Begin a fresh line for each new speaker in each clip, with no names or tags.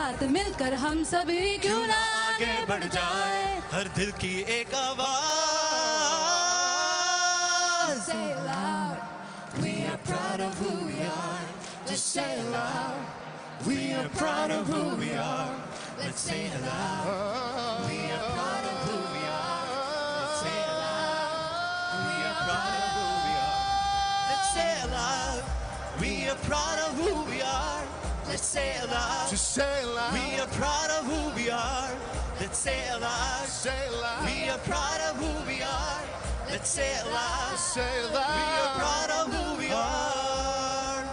साथ मिलकर हम सभी क्यों ना आगे बढ़ जाए,
हर दिल की एक आवाज।
Say it loud, we are proud of who we are. Let's say it loud, we are proud of who we are. Let's say it loud, we are proud of who we are. Let's say it loud, we are proud of who we are.
Let's say it loud, we are proud of who we are. Let's say it loud,
Just say it loud.
we are proud of who we are. Let's say it loud,
Say it loud.
we are proud of who we are. Let's say it loud,
Say it loud.
we are proud of who we are.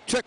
Check.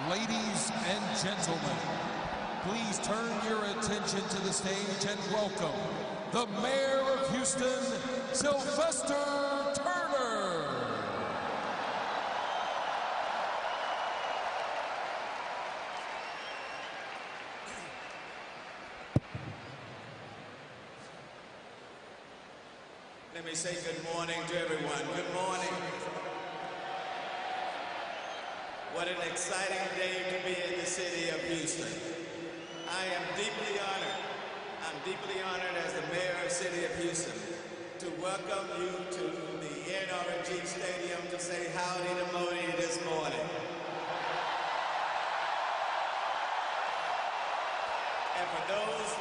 Ladies and gentlemen, please turn your attention to the stage and welcome the Mayor of Houston, Sylvester Turner.
Let me say good morning to everyone. Good morning. What an exciting day to be in the city of Houston. I am deeply honored. I'm deeply honored as the mayor of the city of Houston to welcome you to the NRG Stadium to say howdy to Modi this morning. And for those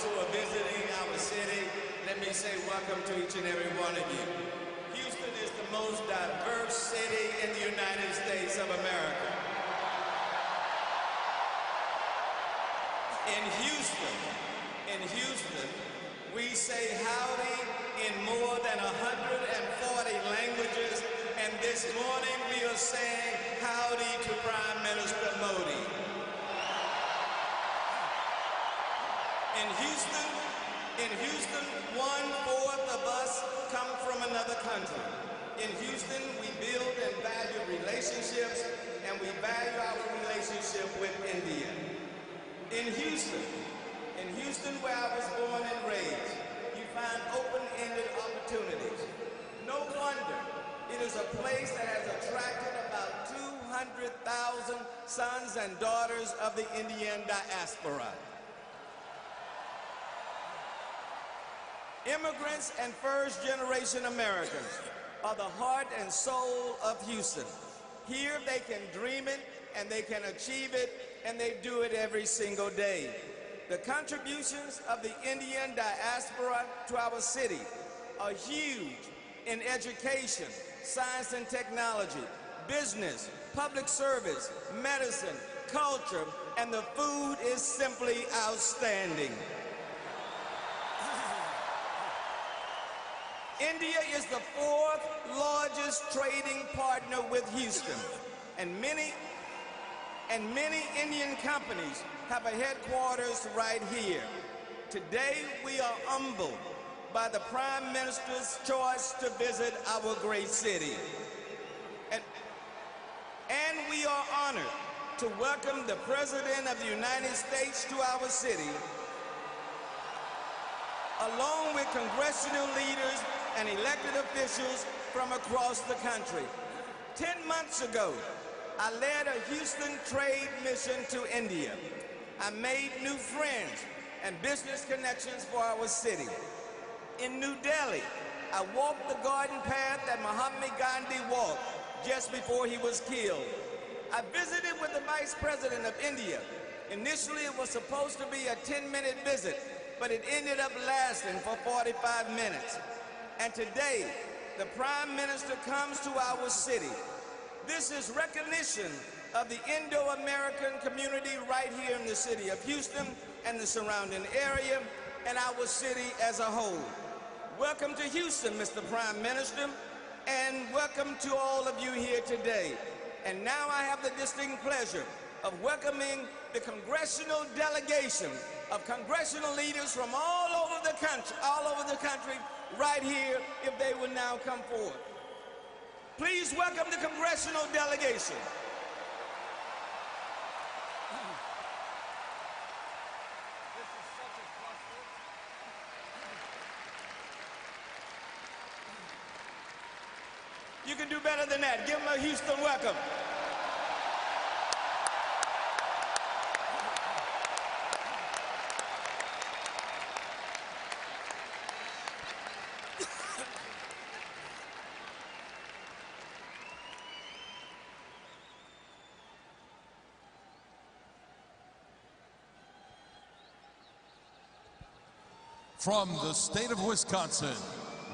who are visiting our city, let me say welcome to each and every one of you. Houston is the most diverse city in the United States of America. In Houston, we say howdy in more than 140 languages, and this morning we are saying howdy to Prime Minister Modi. In Houston, 1/4 of us come from another country. In Houston, we build and value relationships, and we value our relationship with India. In Houston, where I was born and raised, you find open-ended opportunities. No wonder it is a place that has attracted about 200,000 sons and daughters of the Indian diaspora. Immigrants and first-generation Americans are the heart and soul of Houston. Here they can dream it, and they can achieve it, and they do it every single day. The contributions of the Indian diaspora to our city are huge in education, science and technology, business, public service, medicine, culture, and the food is simply outstanding. India is the 4th largest trading partner with Houston, and many Indian companies have a headquarters right here. Today, we are humbled by the Prime Minister's choice to visit our great city. And we are honored to welcome the President of the United States to our city, along with congressional leaders and elected officials from across the country. 10 months ago, I led a Houston trade mission to India. I made new friends and business connections for our city. In New Delhi, I walked the garden path that Mahatma Gandhi walked just before he was killed. I visited with the Vice President of India. Initially, it was supposed to be a 10-minute visit, but it ended up lasting for 45 minutes. And today, the Prime Minister comes to our city. This is recognition of the Indo-American community right here in the city of Houston and the surrounding area, and our city as a whole. Welcome to Houston, Mr. Prime Minister, and welcome to all of you here today. And now I have the distinct pleasure of welcoming the congressional delegation of congressional leaders from all over the country, right here, if they will now come forward. Please welcome the congressional delegation. You can do better than that. Give them a Houston welcome.
From the state of Wisconsin,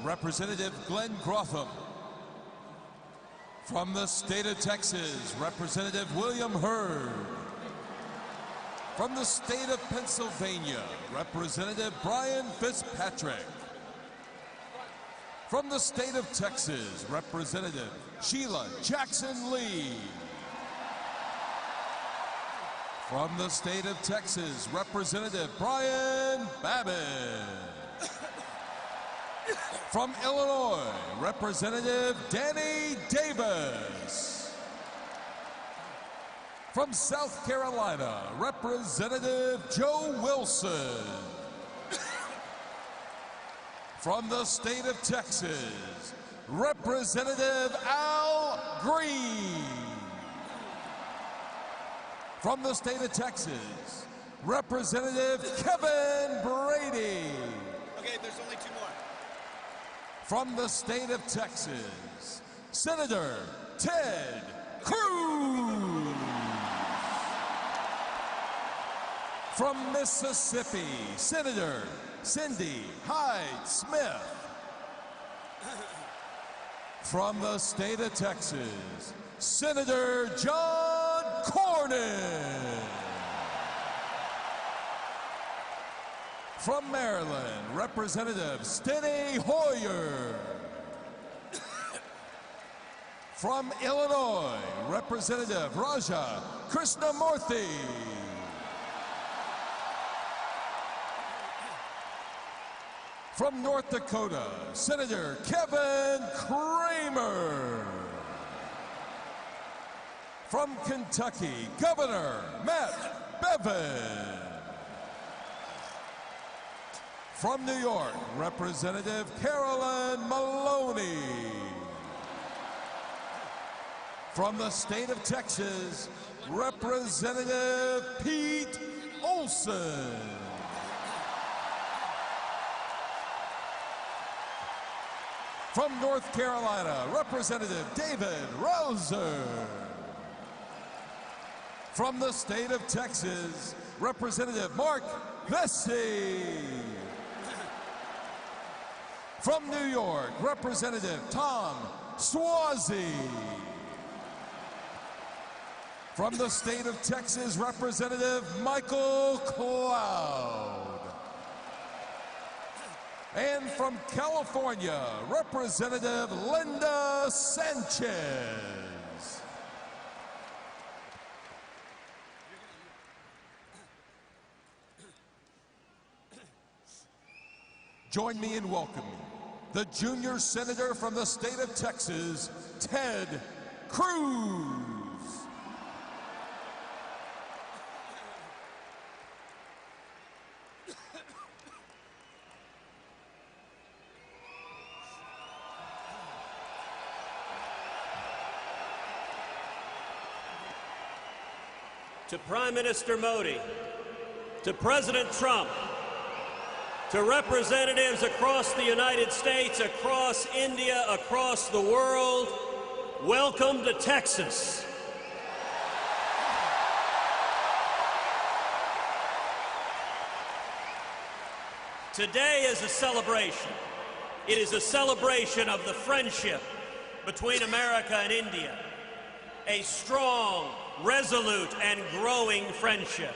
Representative Glenn Grotham. From the state of Texas, Representative William Hurd. From the state of Pennsylvania, Representative Brian Fitzpatrick. From the state of Texas, Representative Sheila Jackson Lee. From the state of Texas, Representative Brian Babbitt. From Illinois, Representative Danny Davis. From South Carolina, Representative Joe Wilson. From the state of Texas, Representative Al Green. From the state of Texas, Representative Kevin Brady.
Okay, there's only two more.
From the state of Texas, Senator Ted Cruz. From Mississippi, Senator Cindy Hyde-Smith. From the state of Texas, Senator John Cornyn. From Maryland, Representative Steny Hoyer. From Illinois, Representative Raja Krishnamurthy. From North Dakota, Senator Kevin Cramer. From Kentucky, Governor Matt Bevin. From New York, Representative Carolyn Maloney. From the state of Texas, Representative Pete Olson. From North Carolina, Representative David Rouser. From the state of Texas, Representative Mark Vesey. From New York, Representative Tom Suozzi. From the state of Texas, Representative Michael Cloud. And from California, Representative Linda Sanchez. Join me in welcoming the junior senator from the state of Texas, Ted Cruz.
To Prime Minister Modi, to President Trump, to representatives across the United States, across India, across the world, welcome to Texas. Today is a celebration. It is a celebration of the friendship between America and India, a strong, resolute, and growing friendship.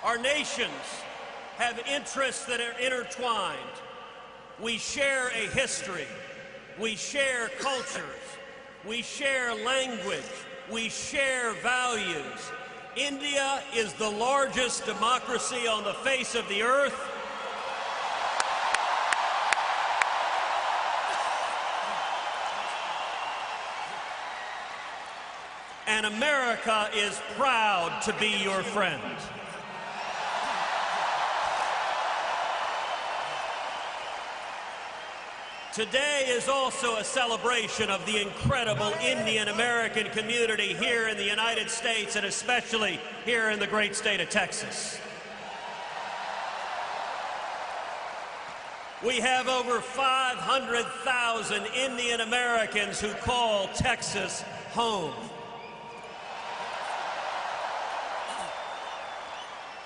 Our nations have interests that are intertwined. We share a history. We share cultures. We share language. We share values. India is the largest democracy on the face of the earth. And America is proud to be your friend. Today is also a celebration of the incredible Indian American community here in the United States, and especially here in the great state of Texas. We have over 500,000 Indian Americans who call Texas home.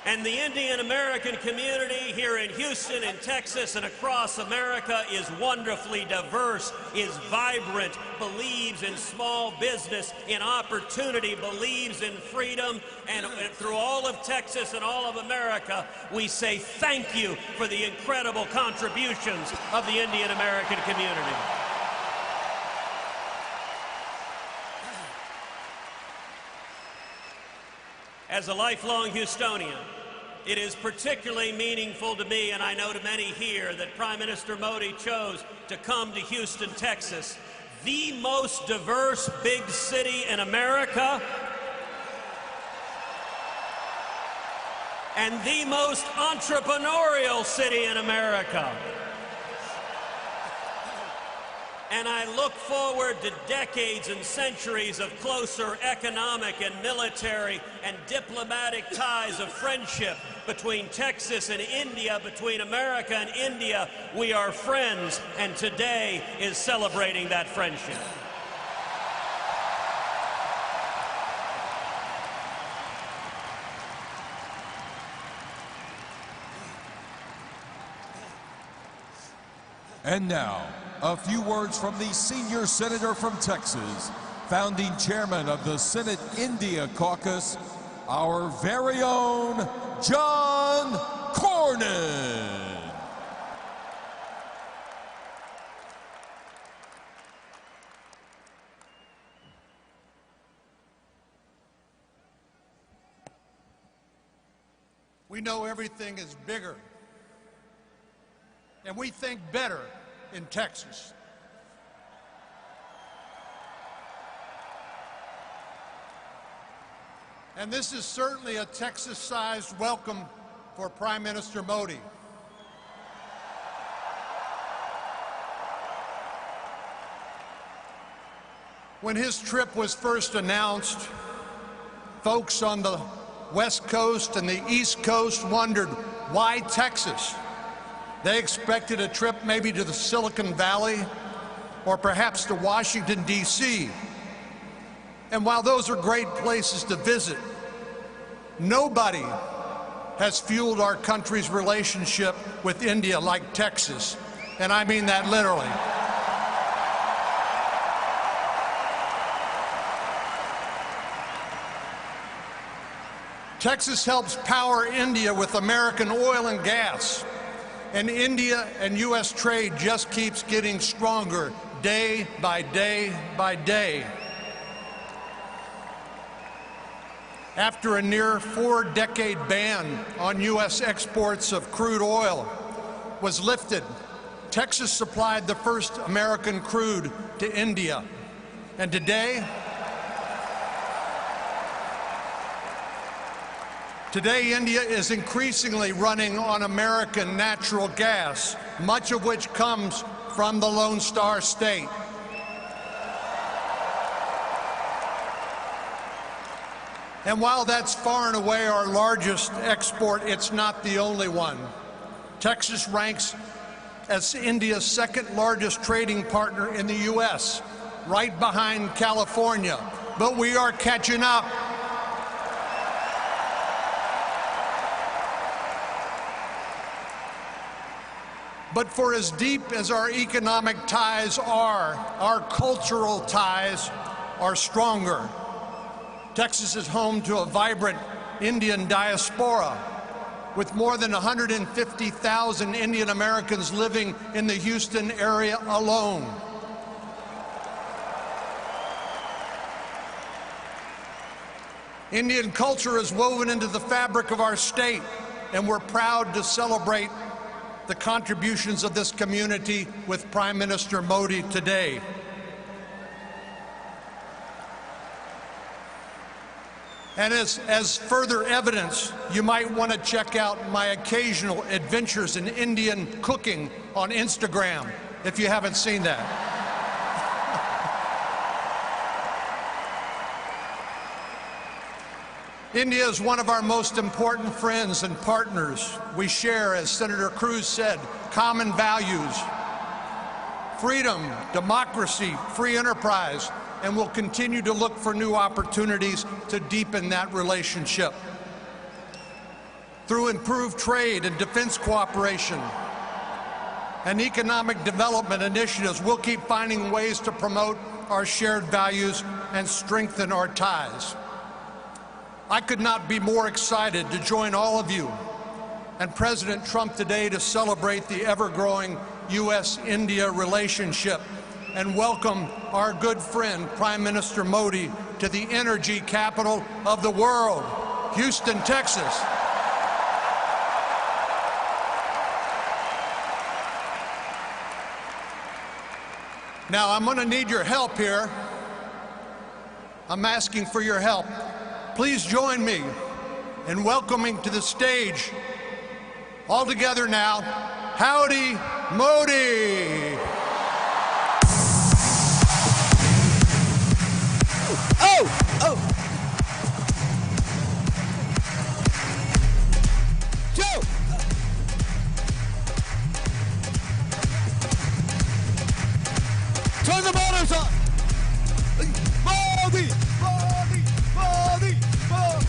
And the Indian American community here in Houston, in Texas, and across America is wonderfully diverse, is vibrant, believes in small business, in opportunity, believes in freedom, and through all of Texas and all of America, we say thank you for the incredible contributions of the Indian American community. As a lifelong Houstonian, it is particularly meaningful to me, and I know to many here, that Prime Minister Modi chose to come to Houston, Texas, the most diverse big city in America, and the most entrepreneurial city in America. And I look forward to decades and centuries of closer economic and military and diplomatic ties of friendship between Texas and India, between America and India. We are friends, and today is celebrating that friendship.
And now, a few words from the senior senator from Texas, founding chairman of the Senate India Caucus, our very own John Cornyn.
We know everything is bigger, and we think better in Texas. And this is certainly a Texas-sized welcome for Prime Minister Modi. When his trip was first announced, folks on the West Coast and the East Coast wondered, why Texas? They expected a trip maybe to the Silicon Valley or perhaps to Washington, D.C. And while those are great places to visit, nobody has fueled our country's relationship with India like Texas. And I mean that literally. Texas helps power India with American oil and gas, and India and U.S. trade just keeps getting stronger day by day by day. After a near 4-decade ban on U.S. exports of crude oil was lifted, Texas supplied the first American crude to India. And today, India is increasingly running on American natural gas, much of which comes from the Lone Star State. And while that's far and away our largest export, it's not the only one. Texas ranks as India's second largest trading partner in the U.S., right behind California. But we are catching up. But for as deep as our economic ties are, our cultural ties are stronger. Texas is home to a vibrant Indian diaspora, with more than 150,000 Indian Americans living in the Houston area alone. Indian culture is woven into the fabric of our state, and we're proud to celebrate the contributions of this community with Prime Minister Modi today. And as further evidence, you might want to check out my occasional adventures in Indian cooking on Instagram, if you haven't seen that. India is one of our most important friends and partners. We share, as Senator Cruz said, common values: freedom, democracy, free enterprise, and we'll continue to look for new opportunities to deepen that relationship. Through improved trade and defense cooperation and economic development initiatives, we'll keep finding ways to promote our shared values and strengthen our ties. I could not be more excited to join all of you and President Trump today to celebrate the ever-growing U.S.-India relationship and welcome our good friend, Prime Minister Modi, to the energy capital of the world, Houston, Texas. Now, I'm going to need your help here. I'm asking for your help. Please join me in welcoming to the stage, all together now, Howdy Modi.
Oh! Joe! Turn the motors on! Modi! Modi! Modi! Modi!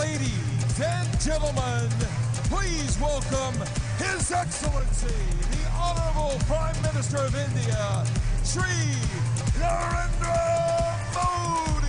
Ladies and gentlemen, please welcome His Excellency, the Honorable Prime Minister of India, Shri Narendra Modi.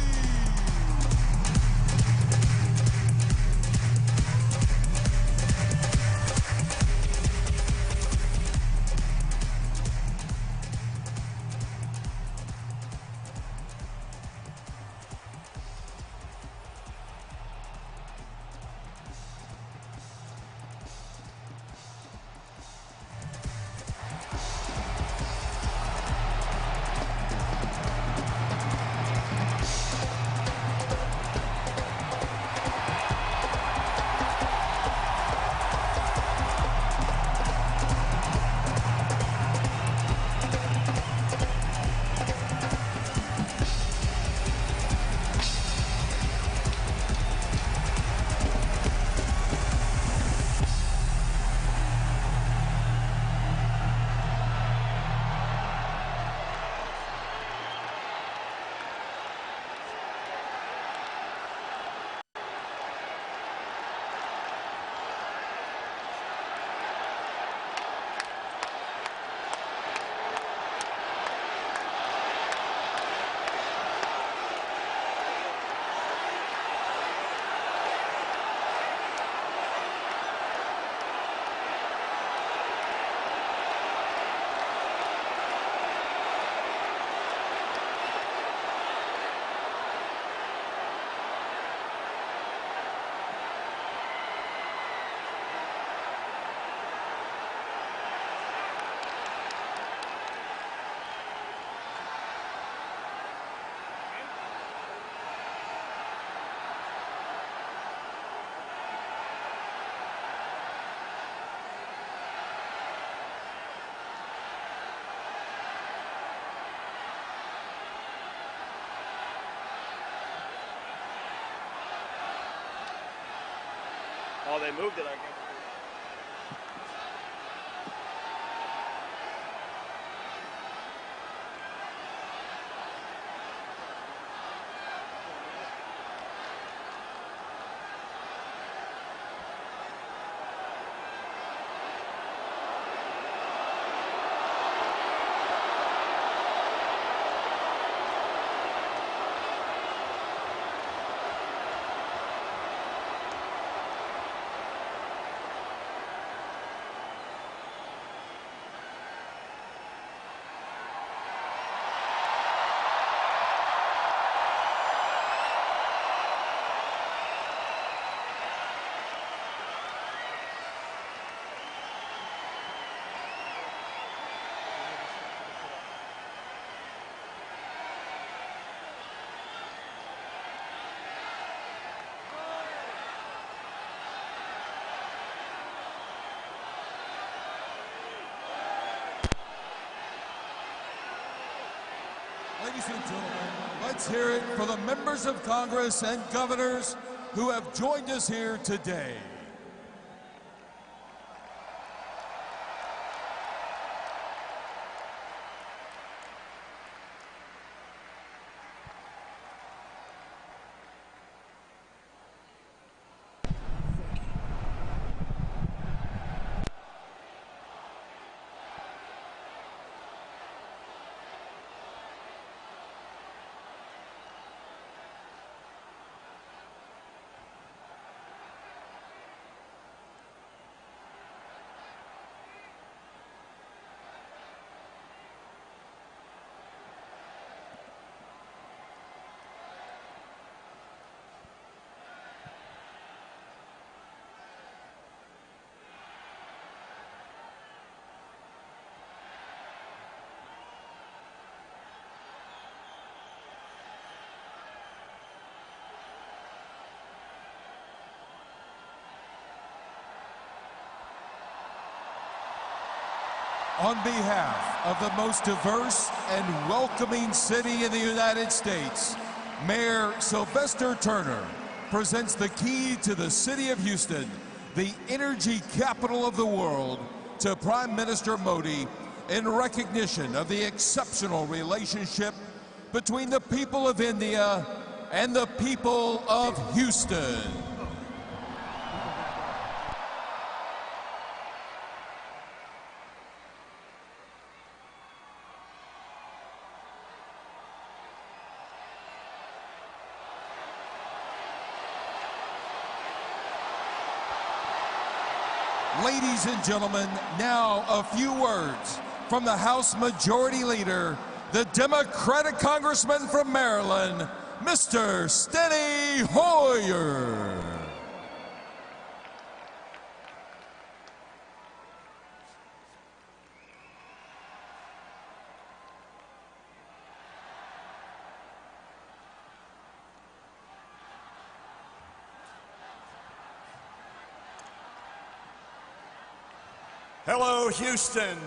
Oh, they moved it, I guess.
Ladies and gentlemen, let's hear it for the members of Congress and governors who have joined us here today. On behalf of the most diverse and welcoming city in the United States, Mayor Sylvester Turner presents the key to the city of Houston, the energy capital of the world, to Prime Minister Modi in recognition of the exceptional relationship between the people of India and the people of Houston. Ladies and gentlemen, now a few words from the House Majority Leader, the Democratic Congressman from Maryland, Mr. Steny Hoyer.
Hello, Houston.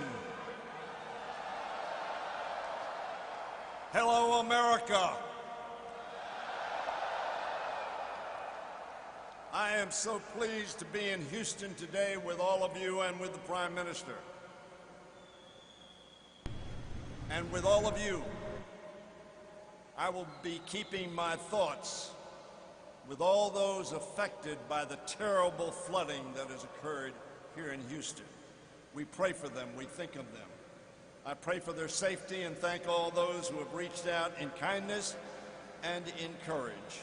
Hello, America. I am so pleased to be in Houston today with all of you and with the Prime Minister. And with all of you, I will be keeping my thoughts with all those affected by the terrible flooding that has occurred here in Houston. We pray for them, we think of them. I pray for their safety and thank all those who have reached out in kindness and in courage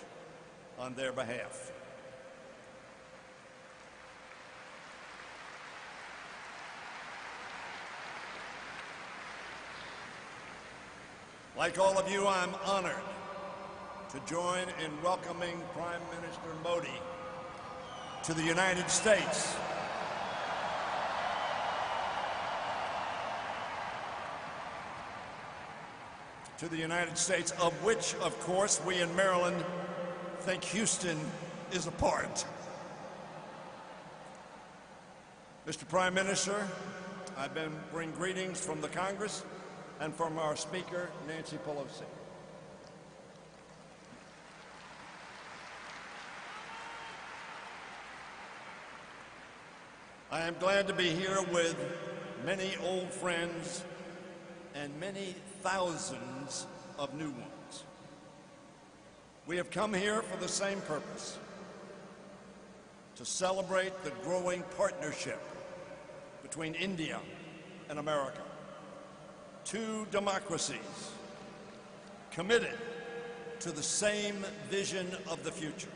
on their behalf. Like all of you, I'm honored to join in welcoming Prime Minister Modi to the United States. To the United States, of which, of course, we in Maryland think Houston is a part. Mr. Prime Minister, I bring greetings from the Congress and from our Speaker, Nancy Pelosi. I am glad to be here with many old friends and many thousands of new ones. We have come here for the same purpose, to celebrate the growing partnership between India and America. Two democracies committed to the same vision of the future.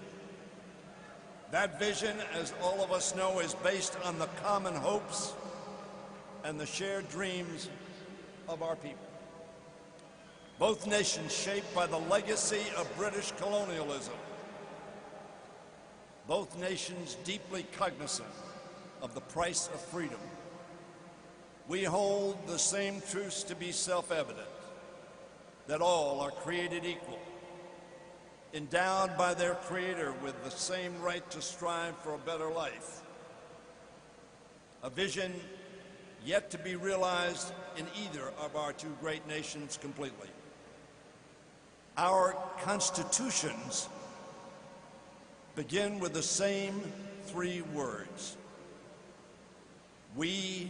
That vision, as all of us know, is based on the common hopes and the shared dreams of our people. Both nations shaped by the legacy of British colonialism. Both nations deeply cognizant of the price of freedom. We hold the same truths to be self-evident, that all are created equal, endowed by their Creator with the same right to strive for a better life. A vision yet to be realized in either of our two great nations completely. Our constitutions begin with the same three words: we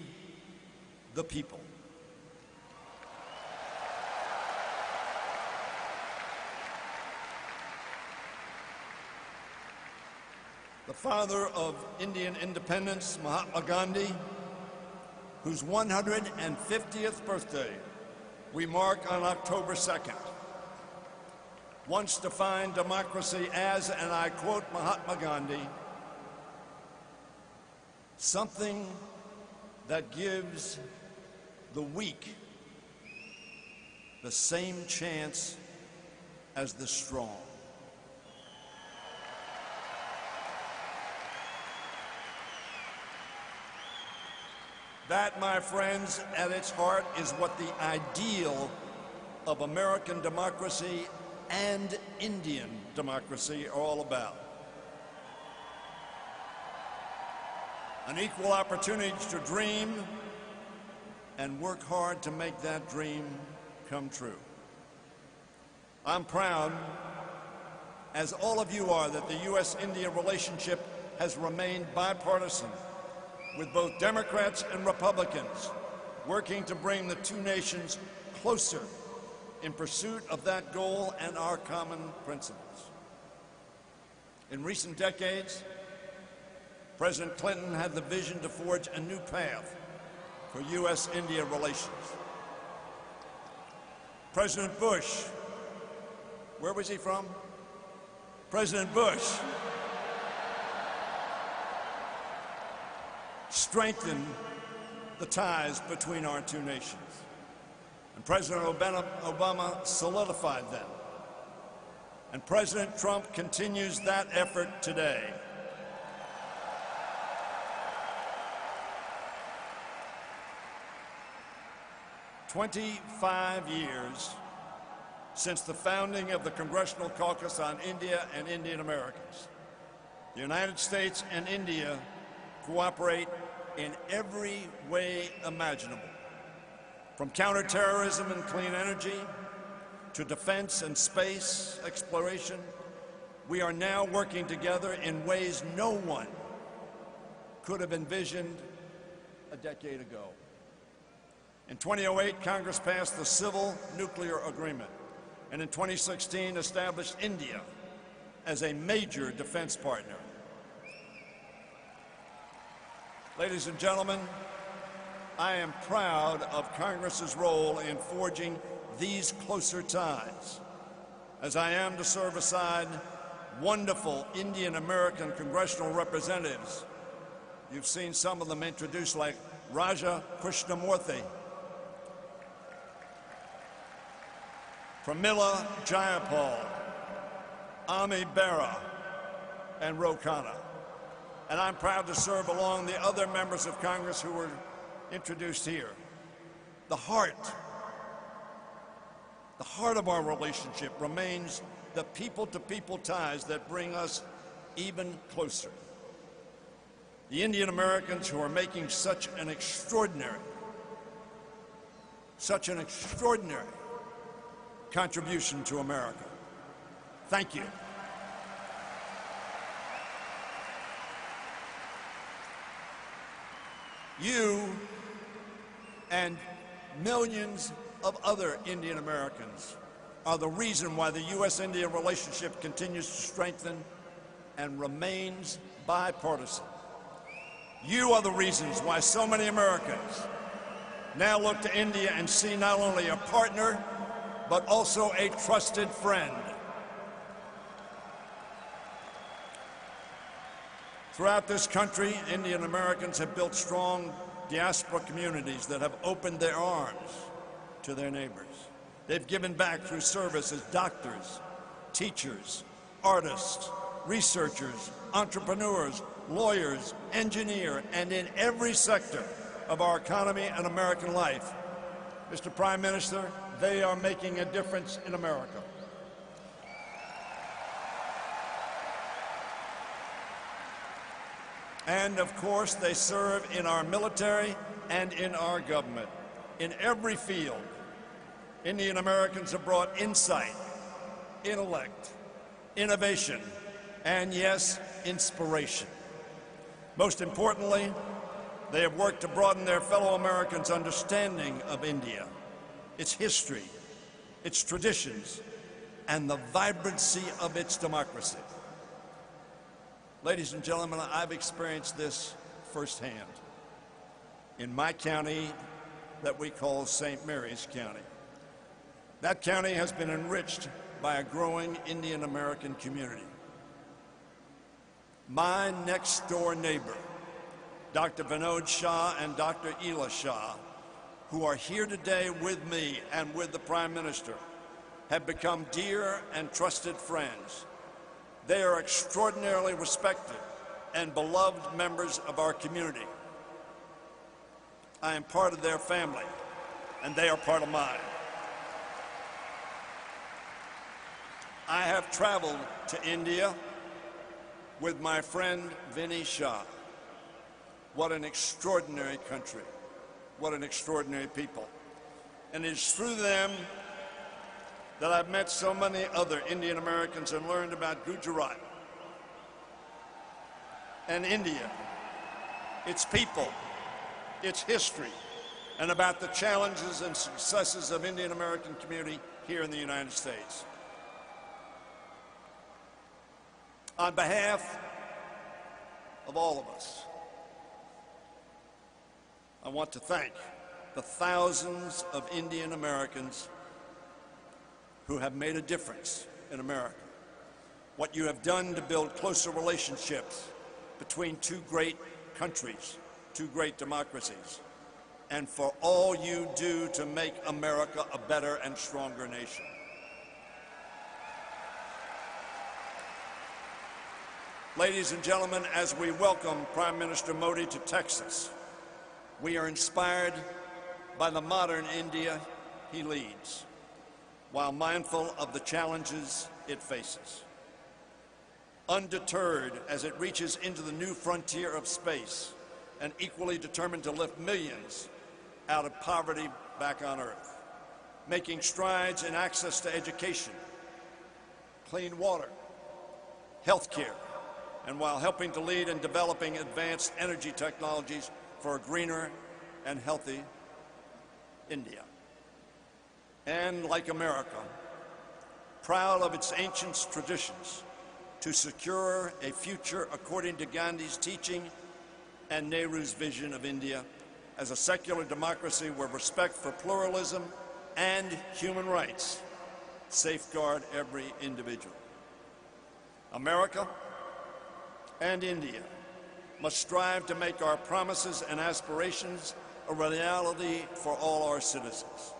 the people. The father of Indian independence, Mahatma Gandhi, whose 150th birthday we mark on October 2nd, once defined democracy as, and I quote Mahatma Gandhi, something that gives the weak the same chance as the strong. That, my friends, at its heart is what the ideal of American democracy and Indian democracy are all about. An equal opportunity to dream and work hard to make that dream come true. I'm proud, as all of you are, that the U.S.-India relationship has remained bipartisan, with both Democrats and Republicans working to bring the two nations closer in pursuit of that goal and our common principles. In recent decades, President Clinton had the vision to forge a new path for U.S.-India relations. President Bush, where was he from? President Bush strengthen the ties between our two nations. And President Obama solidified them. And President Trump continues that effort today. "25 years since the founding of the Congressional Caucus on India and Indian Americans. The United States and India cooperate in every way imaginable, from counterterrorism and clean energy to defense and space exploration. We are now working together in ways no one could have envisioned a decade ago. In 2008, Congress passed the Civil Nuclear Agreement, and in 2016 established India as a major defense partner. Ladies and gentlemen, I am proud of Congress's role in forging these closer ties, as I am to serve aside wonderful Indian American congressional representatives. You've seen some of them introduced, like Raja Krishnamurthy, Pramila Jayapal, Ami Bera, and Ro Khanna. And I'm proud to serve along the other members of Congress who were introduced here. The heart of our relationship remains the people-to-people ties that bring us even closer. The Indian Americans who are making such an extraordinary contribution to America. Thank you. You and millions of other Indian Americans are the reason why the U.S.-India relationship continues to strengthen and remains bipartisan. You are the reasons why so many Americans now look to India and see not only a partner, but also a trusted friend. Throughout this country, Indian Americans have built strong diaspora communities that have opened their arms to their neighbors. They've given back through service as doctors, teachers, artists, researchers, entrepreneurs, lawyers, engineers, and in every sector of our economy and American life. Mr. Prime Minister, they are making a difference in America. And of course, they serve in our military and in our government. In every field, Indian Americans have brought insight, intellect, innovation, and yes, inspiration. Most importantly, they have worked to broaden their fellow Americans' understanding of India, its history, its traditions, and the vibrancy of its democracy. Ladies and gentlemen, I've experienced this firsthand in my county that we call St. Mary's County. That county has been enriched by a growing Indian American community. My next-door neighbor, Dr. Vinod Shah and Dr. Ela Shah, who are here today with me and with the Prime Minister, have become dear and trusted friends. They are extraordinarily respected and beloved members of our community. I am part of their family, and they are part of mine. I have traveled to India with my friend Vinny Shah. What an extraordinary country. What an extraordinary people. And it is through them that I've met so many other Indian Americans and learned about Gujarat and India, its people, its history, and about the challenges and successes of Indian American community here in the United States. On behalf of all of us, I want to thank the thousands of Indian Americans who have made a difference in America. What you have done to build closer relationships between two great countries two great democracies, and for all you do to make America a better and stronger nation. Ladies and gentlemen, as we welcome Prime Minister Modi to Texas, we are inspired by the modern India he leads, while mindful of the challenges it faces. Undeterred as it reaches into the new frontier of space, and equally determined to lift millions out of poverty back on Earth, making strides in access to education, clean water, health care, and while helping to lead in developing advanced energy technologies for a greener and healthy India. And like America, proud of its ancient traditions, to secure a future according to Gandhi's teaching and Nehru's vision of India as a secular democracy where respect for pluralism and human rights safeguard every individual. America and India must strive to make our promises and aspirations a reality for all our citizens.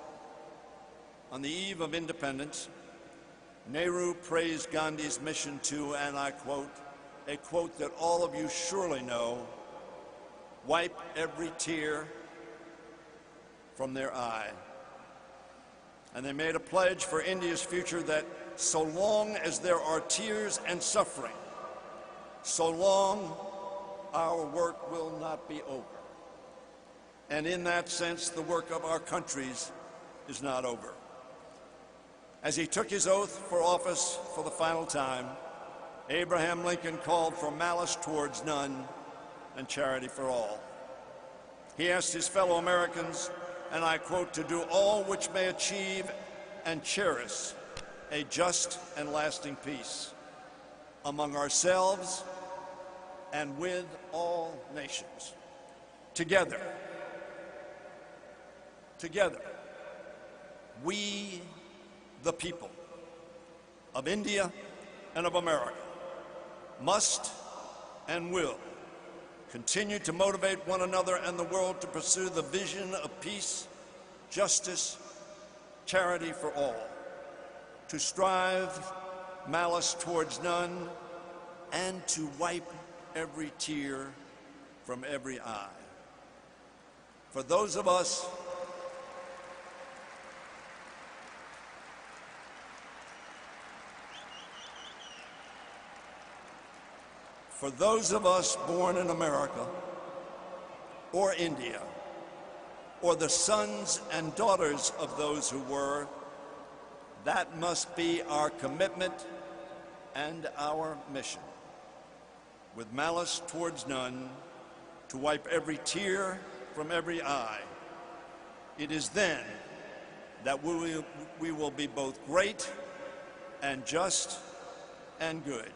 On the eve of independence, Nehru praised Gandhi's mission to, and I quote, a quote that all of you surely know, wipe every tear from their eye. And they made a pledge for India's future that so long as there are tears and suffering, so long our work will not be over. And in that sense, the work of our countries is not over. As he took his oath for office for the final time, Abraham Lincoln called for malice towards none and charity for all. He asked his fellow Americans, and I quote, to do all which may achieve and cherish a just and lasting peace among ourselves and with all nations. Together, we, the people of India and of America, must and will continue to motivate one another and the world to pursue the vision of peace, justice, charity for all, to strive malice towards none, and to wipe every tear from every eye. For those of us born in America or India, or the sons and daughters of those who were, that must be our commitment and our mission. With malice towards none, to wipe every tear from every eye. It is then that we will be both great and just and good.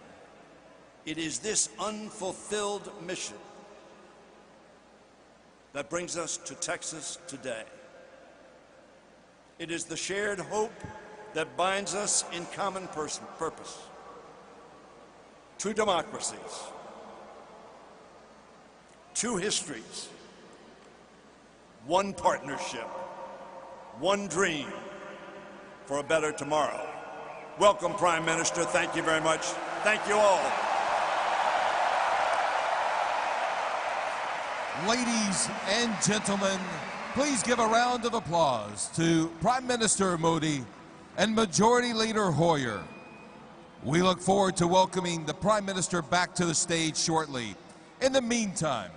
It is this unfulfilled mission that brings us to Texas today. It is the shared hope that binds us in common purpose. Two democracies, two histories, one partnership, one dream for a better tomorrow. Welcome, Prime Minister. Thank you very much. Thank you all.
Ladies and gentlemen, please give a round of applause to Prime Minister Modi and Majority Leader Hoyer. We look forward to welcoming the Prime Minister back to the stage shortly. In the meantime,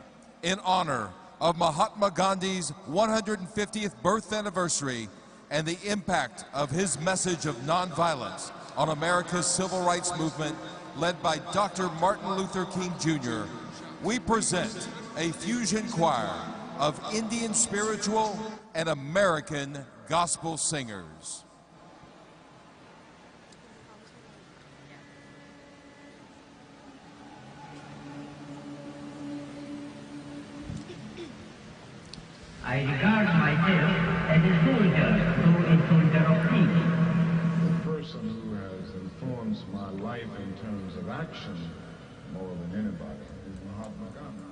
in honor of Mahatma Gandhi's 150th birth anniversary and the impact of his message of nonviolence on America's civil rights movement led by Dr. Martin Luther King Jr., we present a fusion choir of Indian spiritual and American gospel singers.
I regard myself as a soldier, though a soldier of peace.
The person who has influenced my life in terms of action more than anybody is Mahatma Gandhi.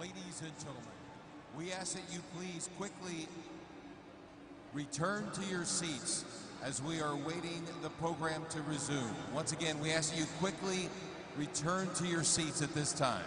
Ladies and gentlemen, we ask that you please quickly return to your seats as we are waiting the program to resume. Once again, we ask that you quickly return to your seats at this time.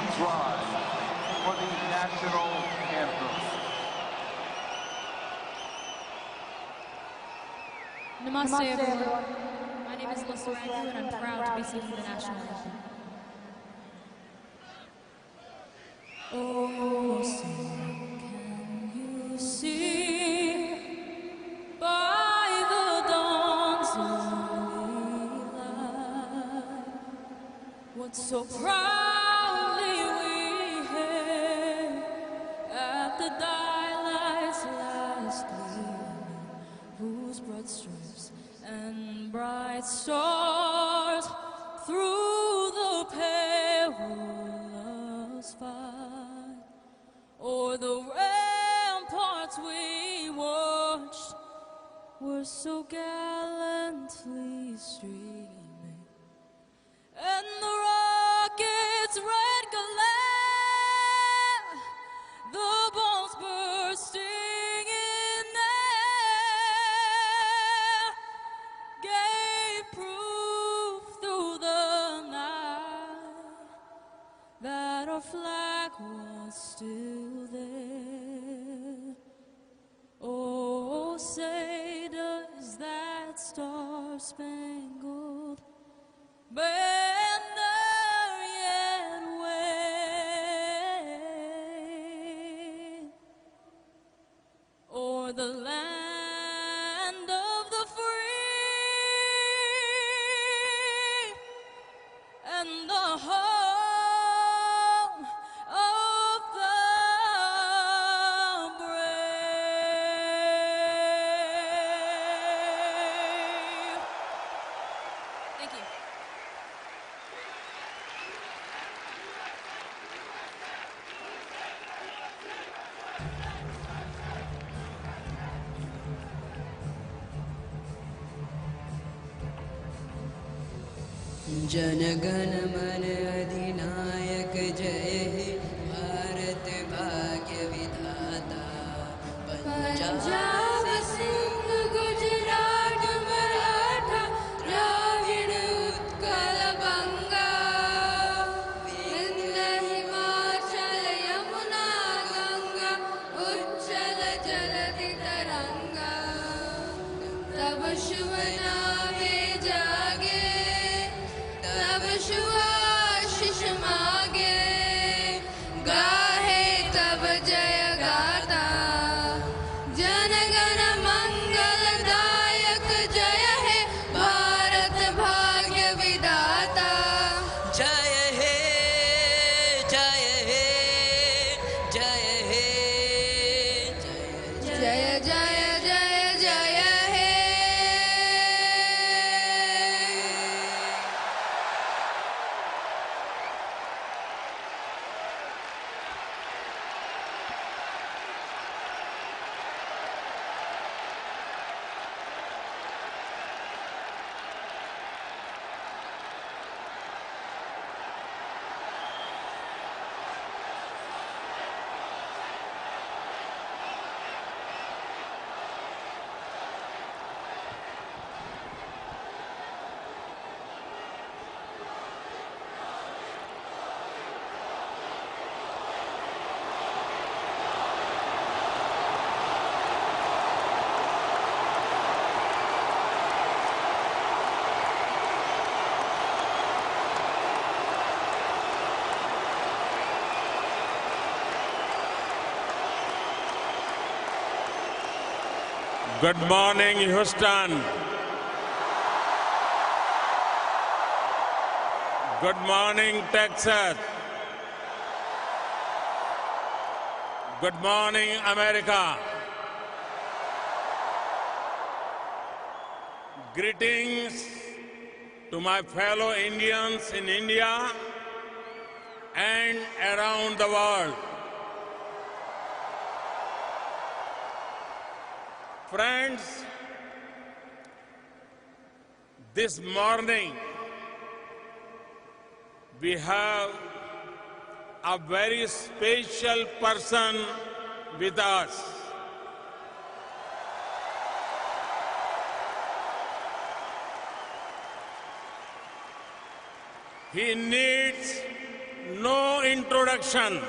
please rise for the national anthem.
Namaste, everyone. My name is Lisa Rangu, and I'm proud to be singing the national anthem. Oh, say, can you see by the dawn's early light what so proudly we hailed at the dialight's last gleaming, whose broad stripes and bright stars through the perilous fight o'er the ramparts we watched were so gallantly streaming, and the rocket's red glare, the bombs bursting in air, gave proof through the night that our flag was still there. Oh, say does that star-spangled banner yet wave o'er the land of the free and the home of the brave. Thank you.
जनगण मन अधिनायक जय हे भारत भाग्य विधाता
पंजाब सिंध गुजरात मराठा द्राविड़ उत्कल बंगा विंध्य हिमाचल यमुना गंगा उच्चल जलधि तरंगा तब शुभ नामे जागे तब शुभ आशीष मागे गाहे तब जय गाता जनगण मंगलदायक जय हे भारत भाग्य विधाता
जय हे जय हे जय हे
जय जय जय जय हे
Good morning, Houston. Good morning, Texas. Good morning, America. Greetings to my fellow Indians in India and around the world. Friends, this morning we have a very special person with us. He needs no introduction.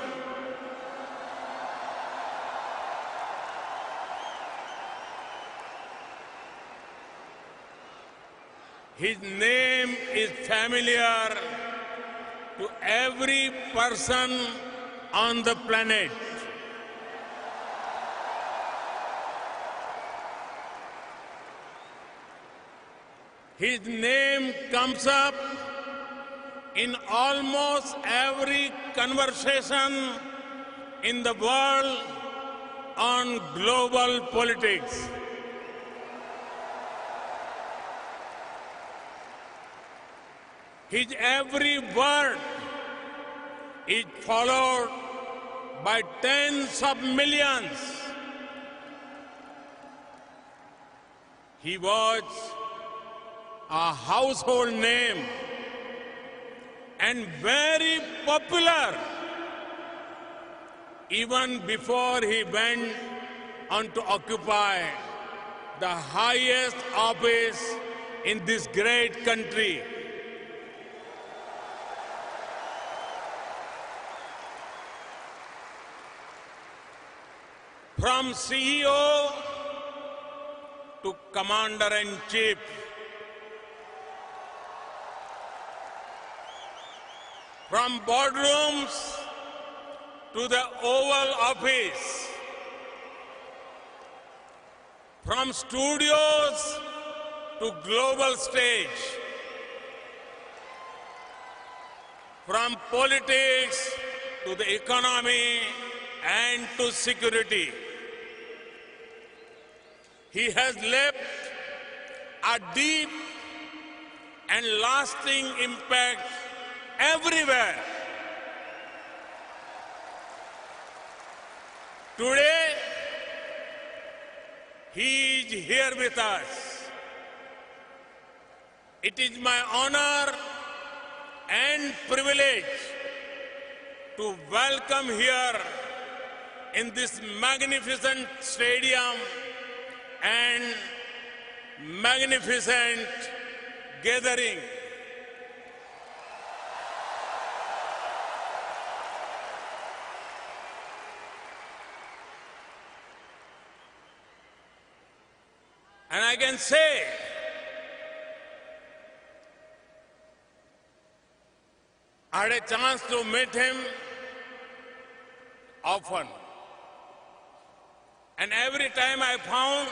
His name is familiar to every person on the planet. His name comes up in almost every conversation in the world on global politics. His every word is followed by tens of millions. He was a household name and very popular even before he went on to occupy the highest office in this great country. From CEO to Commander-in-Chief, from boardrooms to the Oval Office, from studios to global stage, from politics to the economy and to security. He has left a deep and lasting impact everywhere. Today, he is here with us. It is my honor and privilege to welcome here in this magnificent stadium and magnificent gathering. And I can say, I had a chance to meet him often. And every time I found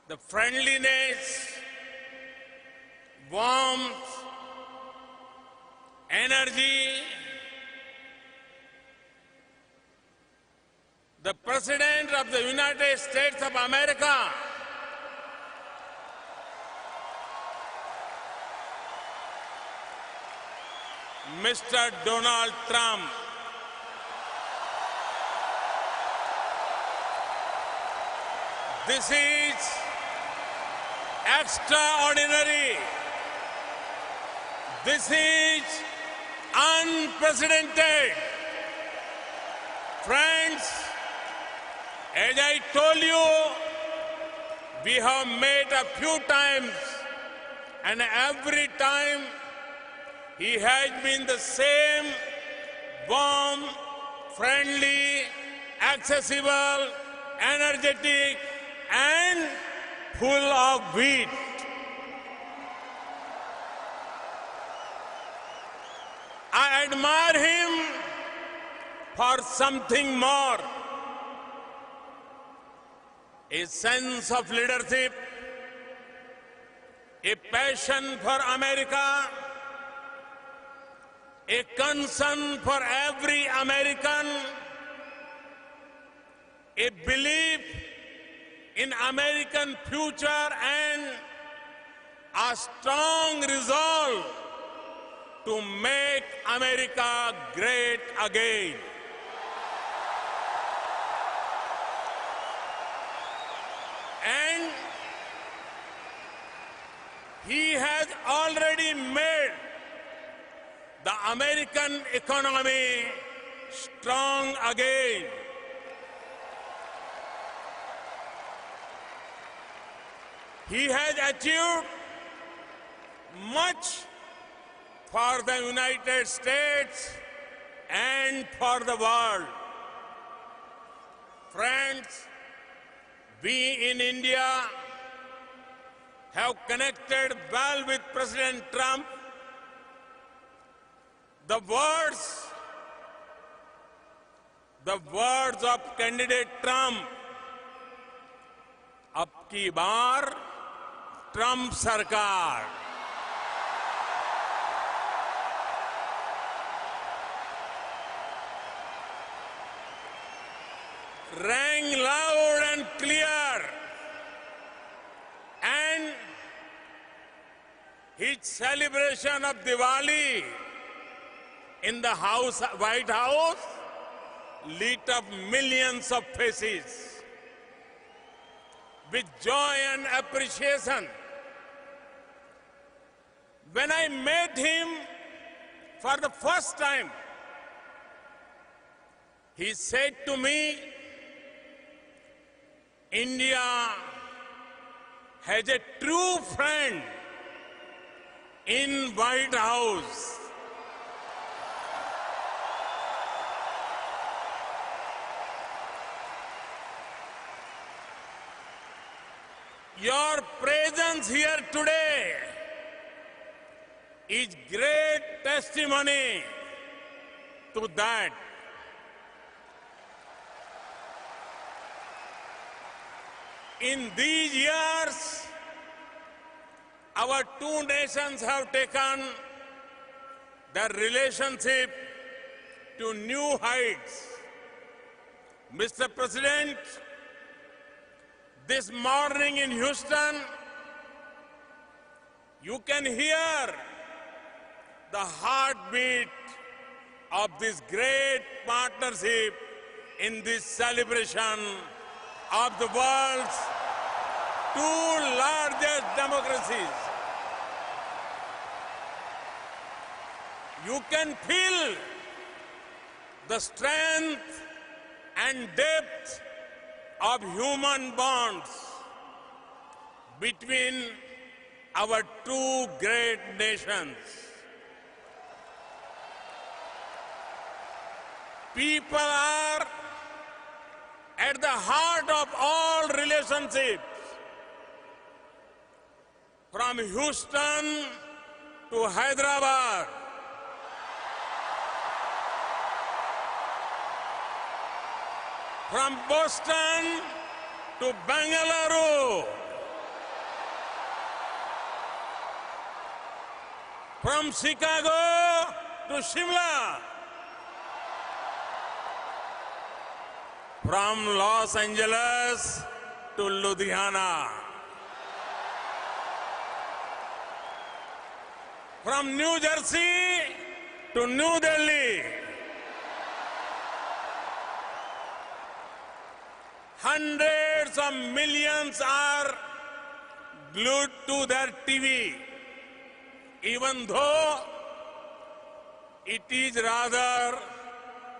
the friendliness, warmth, energy, the President of the United States of America Mr. Donald Trump. This is extraordinary. This is unprecedented. Friends, as I told you, we have met a few times, and every time he has been the same warm, friendly, accessible, energetic, and full of wit. I admire him for something more. A sense of leadership, a passion for America, a concern for every American, a belief in American future, and a strong resolve to make America great again. And he has already made the American economy strong again. He has achieved much for the United States and for the world. Friends, we in India have connected well with President Trump. The words of candidate Trump, अब की बार Trump सरकार, rang loud and clear, and his celebration of Diwali in the White House lit up millions of faces with joy and appreciation. When I met him for the first time, he said to me, India has a true friend in White House. Your presence here today is great testimony to that. In these years, our two nations have taken their relationship to new heights. Mr. President, this morning in Houston, you can hear the heartbeat of this great partnership in this celebration of the world's two largest democracies. You can feel the strength and depth of human bonds between our two great nations. People are at the heart of all relationships, from Houston to Hyderabad, from Boston to Bangalore, from Chicago to Shimla, from Los Angeles to Ludhiana, from New Jersey to New Delhi. Hundreds of millions are glued to their TV, even though it is rather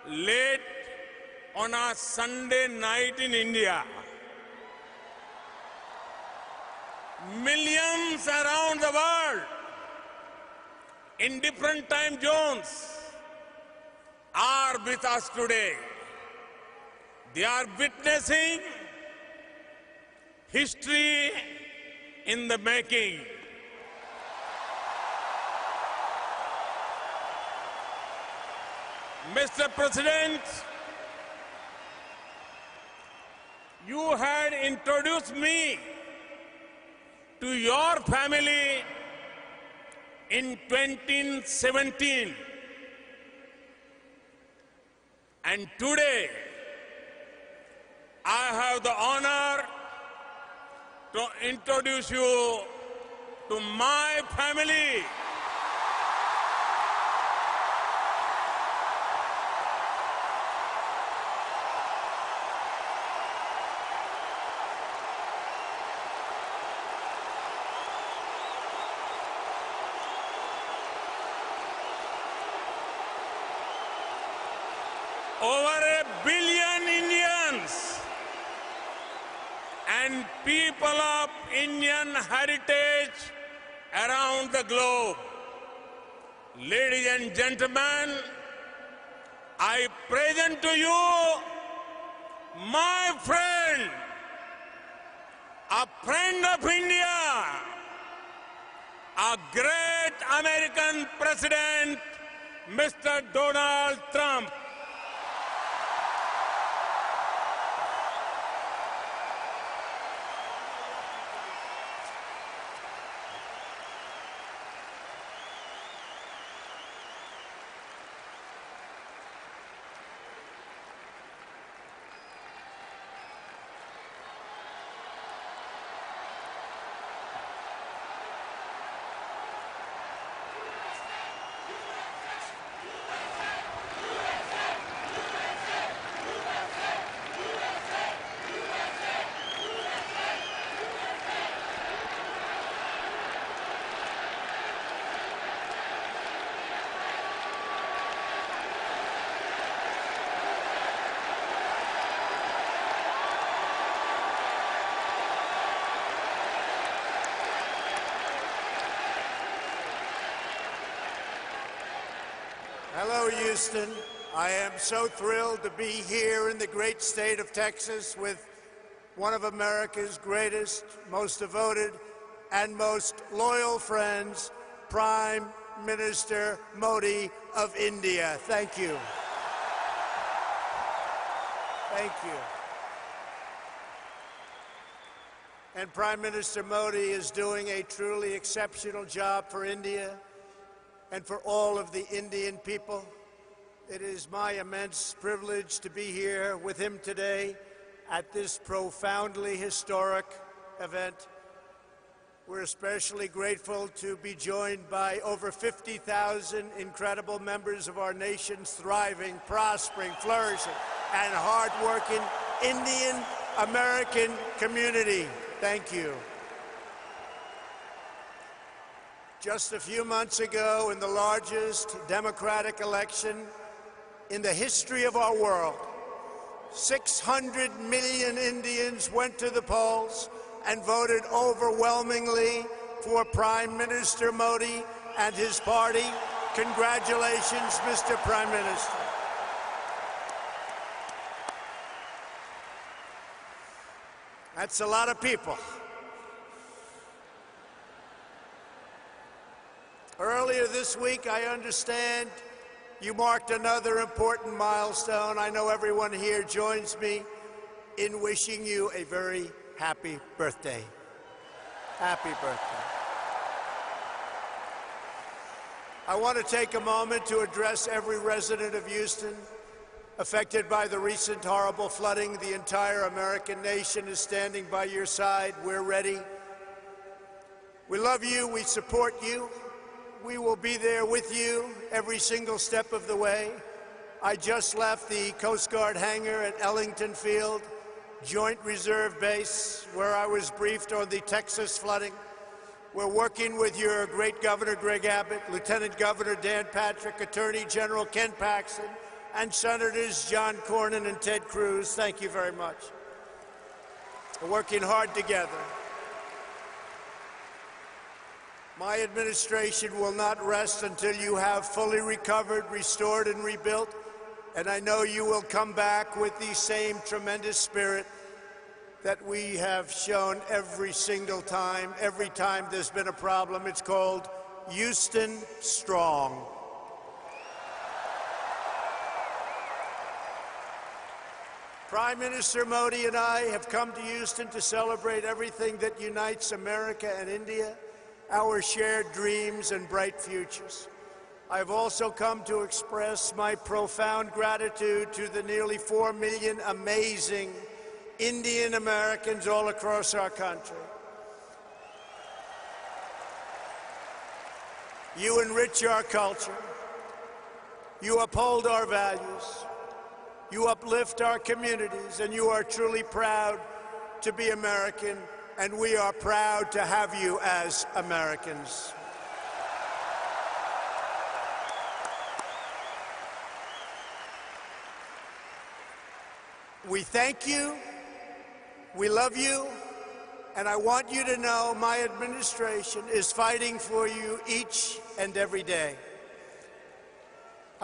late on a Sunday night in India. Millions around the world in different time zones are with us today. They are witnessing history in the making. Mr. President, you had introduced me to your family in 2017. And today, I have the honor to introduce you to my family. Over 1 billion Indians and people of Indian heritage around the globe ladies and gentlemen, I present to you my friend, a friend of India, a great American president, Mr. Donald Trump.
Hello, Houston. I am so thrilled to be here in the great state of Texas with one of America's greatest, most devoted, and most loyal friends, Prime Minister Modi of India. Thank you. Thank you. And Prime Minister Modi is doing a truly exceptional job for India and for all of the Indian people. It is my immense privilege to be here with him today at this profoundly historic event. We're especially grateful to be joined by over 50,000 incredible members of our nation's thriving, prospering, flourishing, and hardworking Indian American community. Thank you. Just a few months ago, in the largest democratic election in the history of our world, 600 million Indians went to the polls and voted overwhelmingly for Prime Minister Modi and his party. Congratulations, Mr. Prime Minister. That's a lot of people. Earlier this week, I understand you marked another important milestone. I know everyone here joins me in wishing you a very happy birthday. Happy birthday. I want to take a moment to address every resident of Houston affected by the recent horrible flooding. The entire American nation is standing by your side. We're ready. We love you. We support you. We will be there with you every single step of the way. I just left the Coast Guard hangar at Ellington Field, Joint Reserve Base, where I was briefed on the Texas flooding. We're working with your great Governor Greg Abbott, Lieutenant Governor Dan Patrick, Attorney General Ken Paxton, and Senators John Cornyn and Ted Cruz. Thank you very much. We're working hard together. My administration will not rest until you have fully recovered, restored, and rebuilt. And I know you will come back with the same tremendous spirit that we have shown every single time. Every time there's been a problem, it's called Houston Strong. Prime Minister Modi and I have come to Houston to celebrate everything that unites America and India, our shared dreams and bright futures. I've also come to express my profound gratitude to the nearly 4 million amazing Indian Americans all across our country. You enrich our culture. You uphold our values. You uplift our communities, and you are truly proud to be American, and we are proud to have you as Americans. We thank you, we love you, and I want you to know my administration is fighting for you each and every day.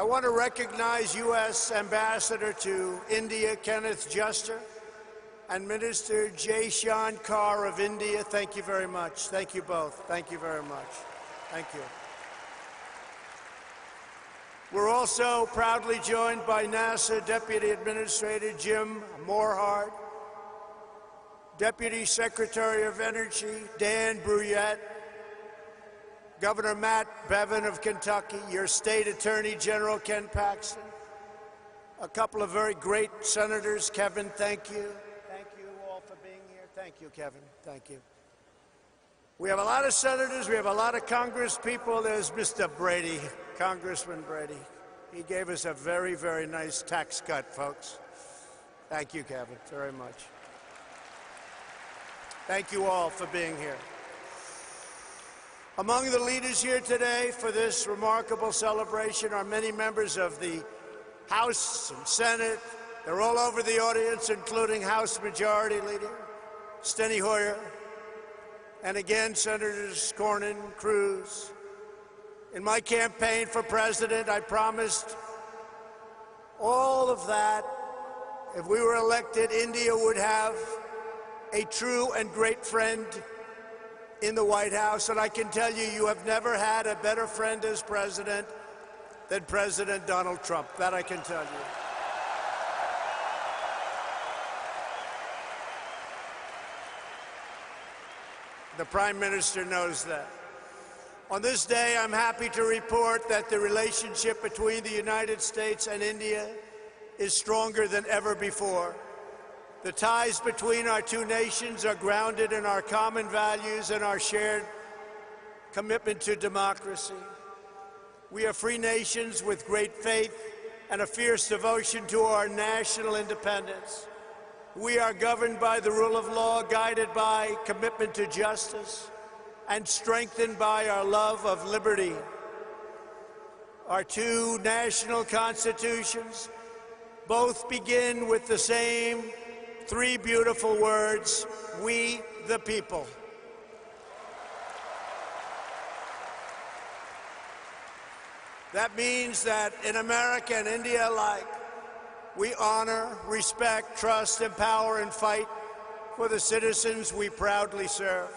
I want to recognize U.S. Ambassador to India, Kenneth Juster, and Minister Jaishan Kaur of India. Thank you very much. Thank you both. Thank you very much. Thank you. We're also proudly joined by NASA Deputy Administrator Jim Morehart, Deputy Secretary of Energy Dan Brouillette, Governor Matt Bevin of Kentucky, your State Attorney General Ken Paxton, a couple of very great senators. Kevin, thank you. Thank you all for being here. Thank you, Kevin. Thank you. We have a lot of senators. We have a lot of Congress people. There's Mr. Brady, Congressman Brady. He gave us a very, very nice tax cut, folks. Thank you, Kevin, very much. Thank you all for being here. Among the leaders here today for this remarkable celebration are many members of the House and Senate. They're all over the audience, including House Majority Leader Steny Hoyer, and again, Senators Cornyn, Cruz. In my campaign for president, I promised all of that. If we were elected, India would have a true and great friend in the White House, and I can tell you, you have never had a better friend as president than President Donald Trump. That I can tell you. The Prime Minister knows that. On this day, I'm happy to report that the relationship between the United States and India is stronger than ever before. The ties between our two nations are grounded in our common values and our shared commitment to democracy. We are free nations with great faith and a fierce devotion to our national independence. We are governed by the rule of law, guided by commitment to justice, and strengthened by our love of liberty. Our two national constitutions both begin with the same three beautiful words: we the people. That means that in America and India alike, we honor, respect, trust, empower, and fight for the citizens we proudly serve.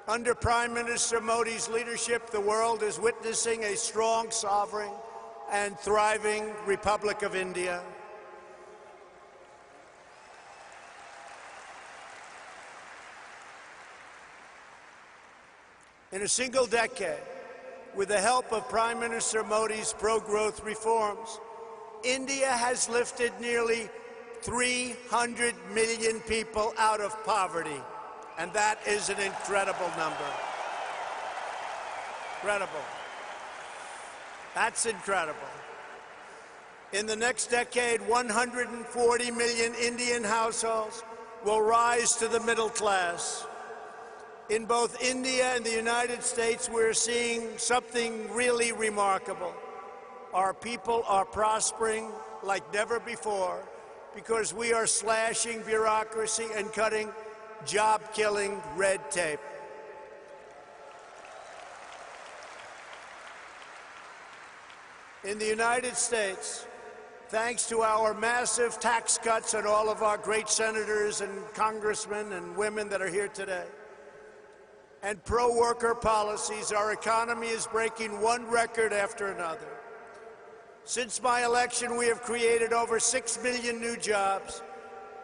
Under Prime Minister Modi's leadership, the world is witnessing a strong, sovereign, and thriving Republic of India. In a single decade, with the help of Prime Minister Modi's pro-growth reforms, India has lifted nearly 300 million people out of poverty, and that is an incredible number. Incredible. That's incredible. In the next decade, 140 million Indian households will rise to the middle class. In both India and the United States, we're seeing something really remarkable. Our people are prospering like never before because we are slashing bureaucracy and cutting job-killing red tape. In the United States, thanks to our massive tax cuts and all of our great senators and congressmen and women that are here today, and pro-worker policies, our economy is breaking one record after another. Since my election, we have created over 6 million new jobs.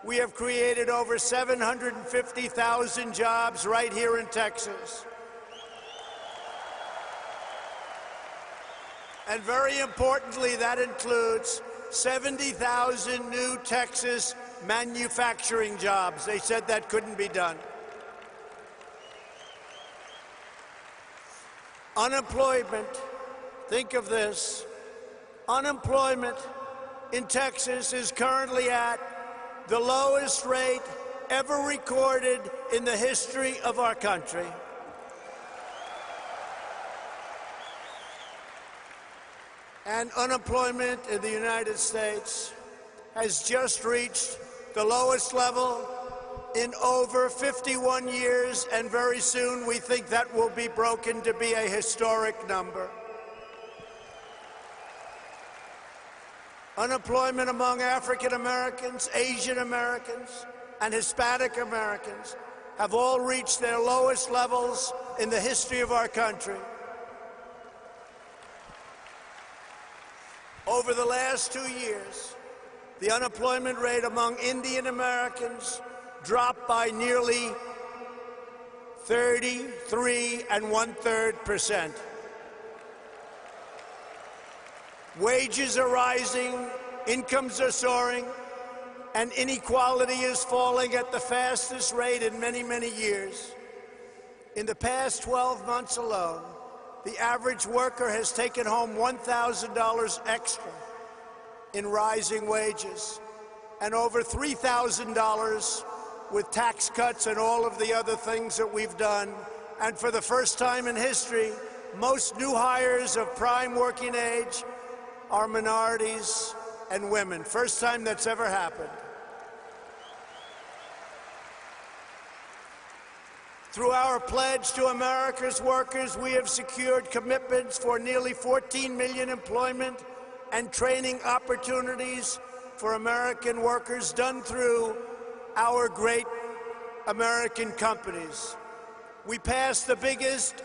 We have created over 750,000 jobs right here in Texas. And very importantly, that includes 70,000 new Texas manufacturing jobs. They said that couldn't be done. Unemployment, think of this, unemployment in Texas is currently at the lowest rate ever recorded in the history of our country. And unemployment in the United States has just reached the lowest level in over 51 years, and very soon we think that will be broken to be a historic number. Unemployment among African Americans, Asian Americans, and Hispanic Americans have all reached their lowest levels in the history of our country. Over the last 2 years, the unemployment rate among Indian Americans dropped by nearly 33 1/3%. Wages are rising, incomes are soaring, and inequality is falling at the fastest rate in many, many years. In the past 12 months alone, the average worker has taken home $1,000 extra in rising wages, and over $3,000 with tax cuts and all of the other things that we've done. And for the first time in history, most new hires of prime working age are minorities and women. First time that's ever happened. Through our pledge to America's workers, we have secured commitments for nearly 14 million employment and training opportunities for American workers done through our great American companies. We passed the biggest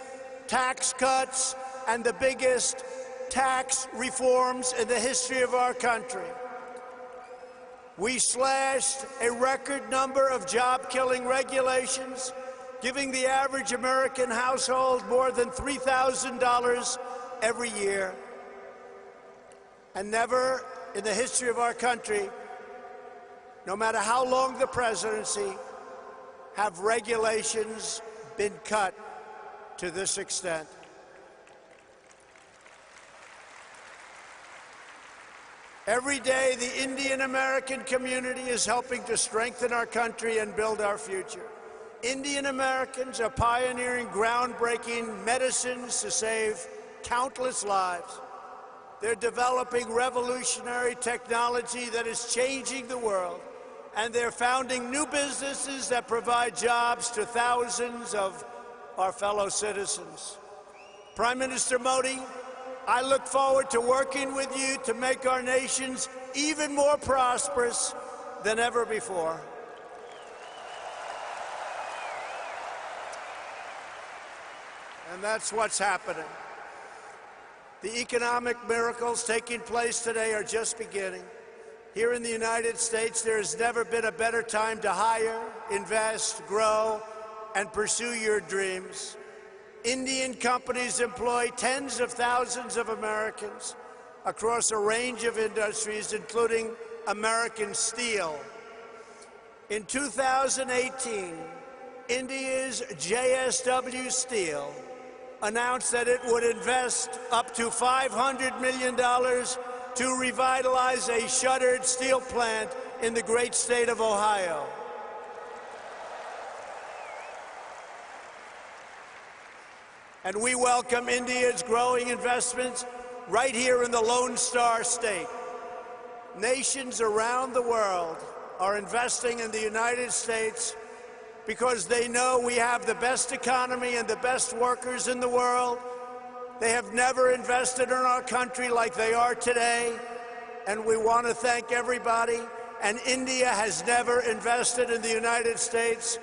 tax cuts and the biggest tax reforms in the history of our country. We slashed a record number of job-killing regulations, giving the average American household more than $3,000 every year. And never in the history of our country, no matter how long the presidency, have regulations been cut to this extent. Every day, the Indian American community is helping to strengthen our country and build our future. Indian Americans are pioneering groundbreaking medicines to save countless lives. They're developing revolutionary technology that is changing the world, and they're founding new businesses that provide jobs to thousands of our fellow citizens. Prime Minister Modi, I look forward to working with you to make our nations even more prosperous than ever before. And that's what's happening. The economic miracles taking place today are just beginning. Here in the United States, there has never been a better time to hire, invest, grow, and pursue your dreams. Indian companies employ tens of thousands of Americans across a range of industries, including American steel. In 2018, India's JSW Steel announced that it would invest up to $500 million to revitalize a shuttered steel plant in the great state of Ohio. And we welcome India's growing investments right here in the Lone Star State. Nations around the world are investing in the United States because they know we have the best economy and the best workers in the world. They have never invested in our country like they are today, and we want to thank everybody. And India has never invested in the United States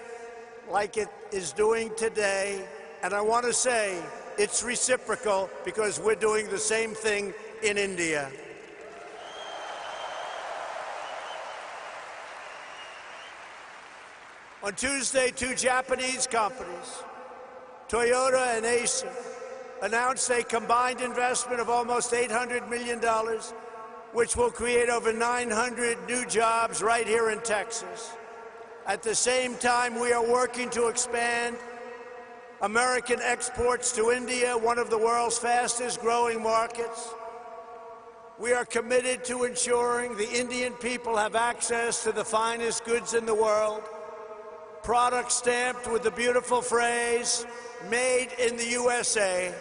like it is doing today. And I want to say it's reciprocal because we're doing the same thing in India. On Tuesday, two Japanese companies, Toyota and Acer, announced a combined investment of almost $800 million, which will create over 900 new jobs right here in Texas. At the same time, we are working to expand American exports to India, one of the world's fastest growing markets. We are committed to ensuring the Indian people have access to the finest goods in the world, products stamped with the beautiful phrase, "Made in the USA."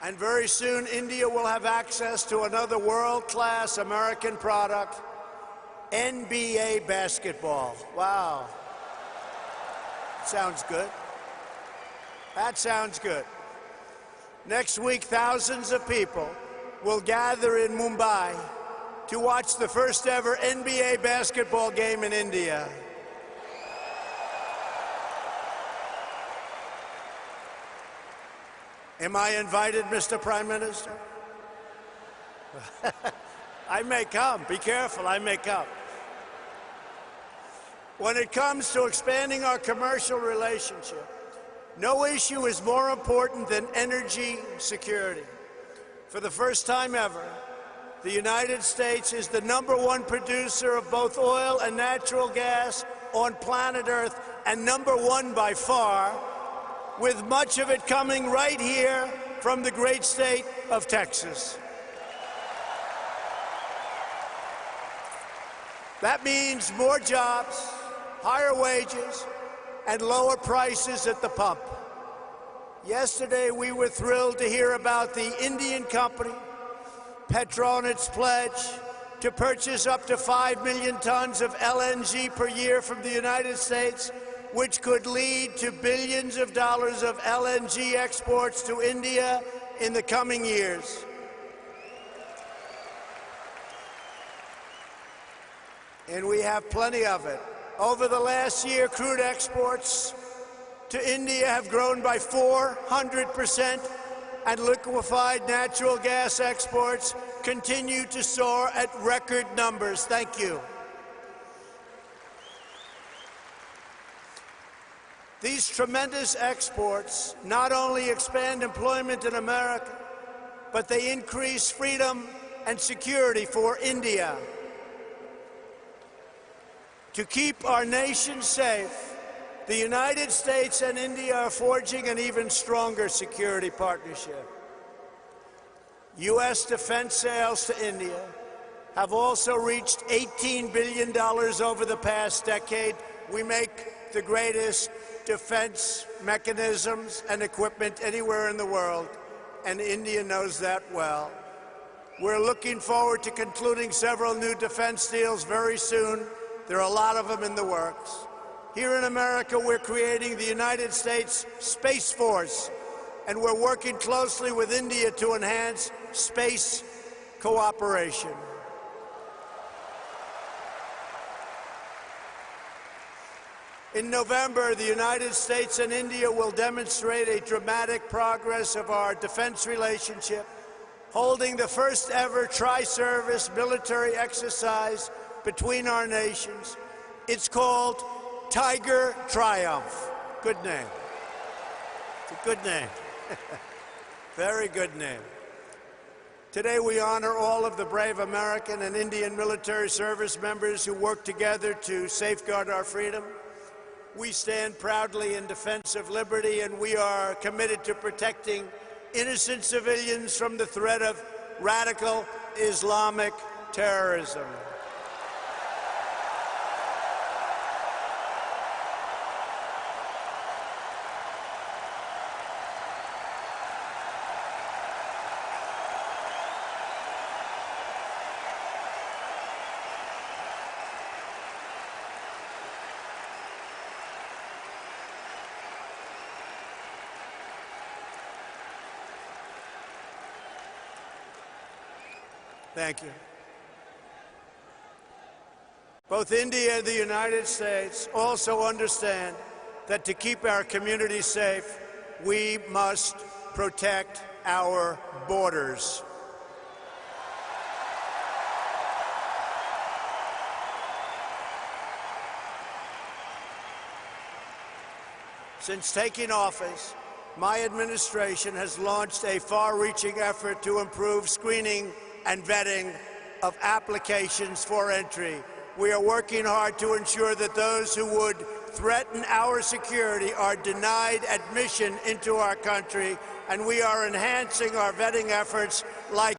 And very soon, India will have access to another world-class American product, NBA basketball. Wow. Sounds good. That sounds good. Next week, thousands of people will gather in Mumbai to watch the first ever NBA basketball game in India. Am I invited, Mr. Prime Minister? I may come. Be careful, I may come. When it comes to expanding our commercial relationship, no issue is more important than energy security. For the first time ever, the United States is the #1 producer of both oil and natural gas on planet Earth, and #1 by far, with much of it coming right here from the great state of Texas. That means more jobs, higher wages, and lower prices at the pump. Yesterday, we were thrilled to hear about the Indian company, Petronet's pledge to purchase up to 5 million tons of LNG per year from the United States, which could lead to billions of dollars of LNG exports to India in the coming years. And we have plenty of it. Over the last year, crude exports to India have grown by 400%, and liquefied natural gas exports continue to soar at record numbers. Thank you. These tremendous exports not only expand employment in America, but they increase freedom and security for India. To keep our nation safe, the United States and India are forging an even stronger security partnership. U.S. defense sales to India have also reached $18 billion over the past decade. We make the greatest defense mechanisms and equipment anywhere in the world, and India knows that well. We're looking forward to concluding several new defense deals very soon. There are a lot of them in the works. Here in America, we're creating the United States Space Force, and we're working closely with India to enhance space cooperation. In November, the United States and India will demonstrate a dramatic progress of our defense relationship, holding the first ever tri-service military exercise between our nations. It's called Tiger Triumph. Good name. It's a good name. Very good name. Today we honor all of the brave American and Indian military service members who work together to safeguard our freedom. We stand proudly in defense of liberty, and we are committed to protecting innocent civilians from the threat of radical Islamic terrorism. Thank you. Both India and the United States also understand that to keep our communities safe, we must protect our borders. Since taking office, my administration has launched a far-reaching effort to improve screening and vetting of applications for entry. We are working hard to ensure that those who would threaten our security are denied admission into our country, and we are enhancing our vetting efforts like